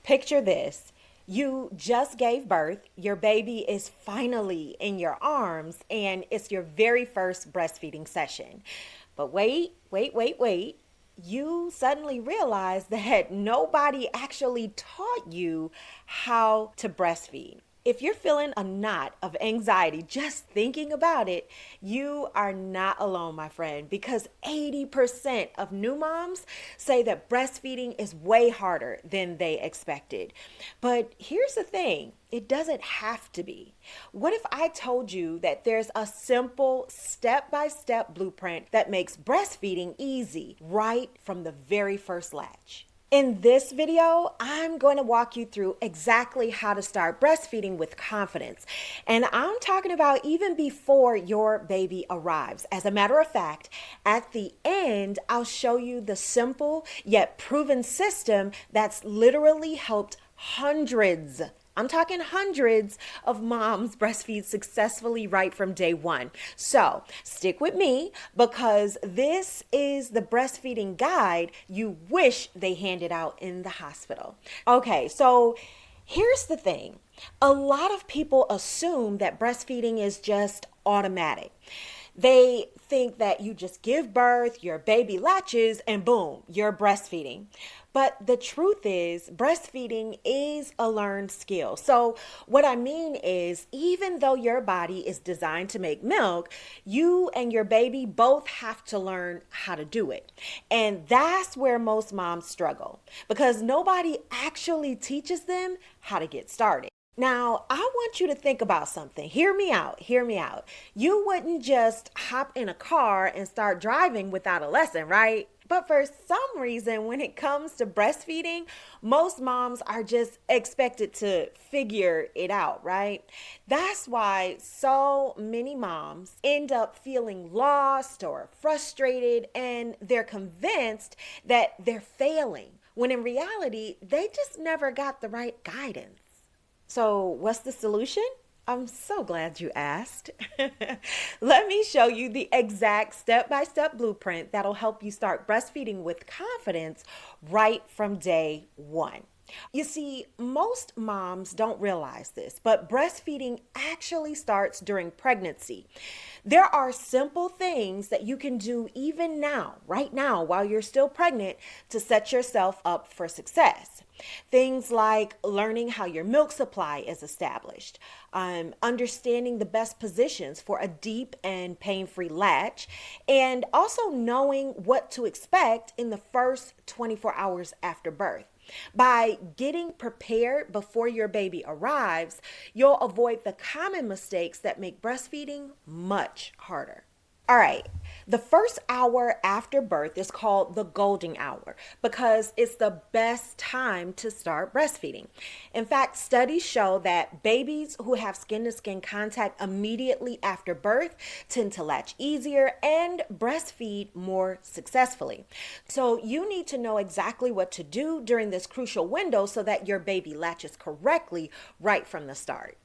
Picture this. You just gave birth, your baby is finally in your arms, and it's your very first breastfeeding session. But wait. You suddenly realize that nobody actually taught you how to breastfeed. If you're feeling a knot of anxiety just thinking about it, you are not alone, my friend, because 80% of new moms say that breastfeeding is way harder than they expected. But here's the thing, it doesn't have to be. What if I told you that there's a simple step-by-step blueprint that makes breastfeeding easy right from the very first latch? In this video, I'm going to walk you through exactly how to start breastfeeding with confidence. And I'm talking about even before your baby arrives. As a matter of fact, at the end, I'll show you the simple yet proven system that's literally helped hundreds, I'm talking hundreds of moms breastfeed successfully right from day one. So stick with me because this is the breastfeeding guide you wish they handed out in the hospital. Okay, so here's the thing. A lot of people assume that breastfeeding is just automatic. They think that you just give birth, your baby latches, and boom, you're breastfeeding. But the truth is, breastfeeding is a learned skill. So what I mean is, even though your body is designed to make milk, you and your baby both have to learn how to do it. And that's where most moms struggle because nobody actually teaches them how to get started. Now, I want you to think about something. Hear me out. You wouldn't just hop in a car and start driving without a lesson, right? But for some reason, when it comes to breastfeeding, most moms are just expected to figure it out, right? That's why so many moms end up feeling lost or frustrated, and they're convinced that they're failing, when in reality, they just never got the right guidance. So what's the solution? I'm so glad you asked. Let me show you the exact step-by-step blueprint that'll help you start breastfeeding with confidence right from day one. You see, most moms don't realize this, but breastfeeding actually starts during pregnancy. There are simple things that you can do even now, right now, while you're still pregnant to set yourself up for success. Things like learning how your milk supply is established, understanding the best positions for a deep and pain-free latch, and also knowing what to expect in the first 24 hours after birth. By getting prepared before your baby arrives, you'll avoid the common mistakes that make breastfeeding much harder. All right, the first hour after birth is called the golden hour because it's the best time to start breastfeeding. In fact, studies show that babies who have skin-to-skin contact immediately after birth tend to latch easier and breastfeed more successfully. So you need to know exactly what to do during this crucial window so that your baby latches correctly right from the start.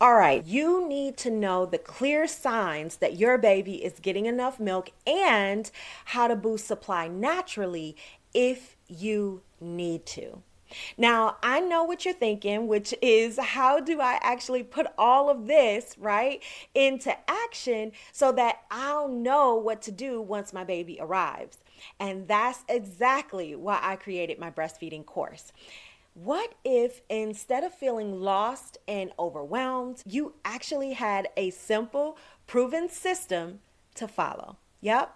All right, you need to know the clear signs that your baby is getting enough milk and how to boost supply naturally if you need to. Now, I know what you're thinking, which is how do I actually put all of this, right, into action so that I'll know what to do once my baby arrives? And that's exactly why I created my breastfeeding course. What if instead of feeling lost and overwhelmed, you actually had a simple, proven system to follow? Yep.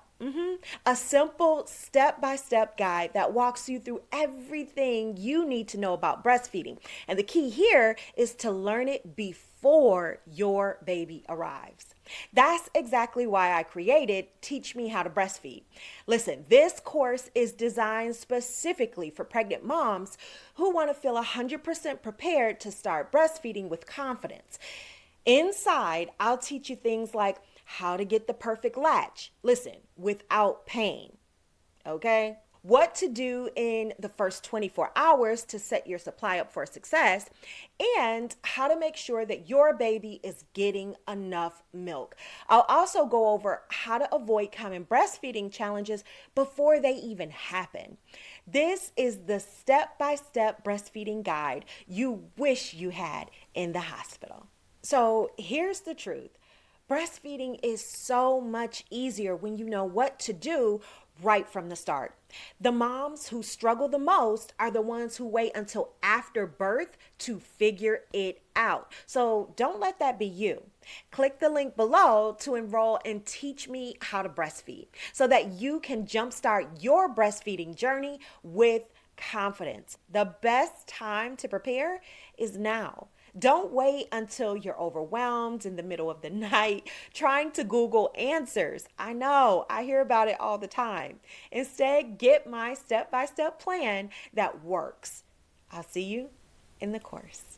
A simple step-by-step guide that walks you through everything you need to know about breastfeeding. And the key here is to learn it before your baby arrives. That's exactly why I created Teach Me How to Breastfeed. Listen, this course is designed specifically for pregnant moms who want to feel 100% prepared to start breastfeeding with confidence. Inside, I'll teach you things like how to get the perfect latch, listen, without pain, okay? What to do in the first 24 hours to set your supply up for success, and how to make sure that your baby is getting enough milk. I'll also go over how to avoid common breastfeeding challenges before they even happen. This is the step-by-step breastfeeding guide you wish you had in the hospital. So here's the truth. Breastfeeding is so much easier when you know what to do right from the start. The moms who struggle the most are the ones who wait until after birth to figure it out. So don't let that be you. Click the link below to enroll and teach me how to breastfeed so that you can jumpstart your breastfeeding journey with confidence. The best time to prepare is now. Don't wait until you're overwhelmed in the middle of the night trying to Google answers. I know, I hear about it all the time. Instead, get my step-by-step plan that works. I'll see you in the course.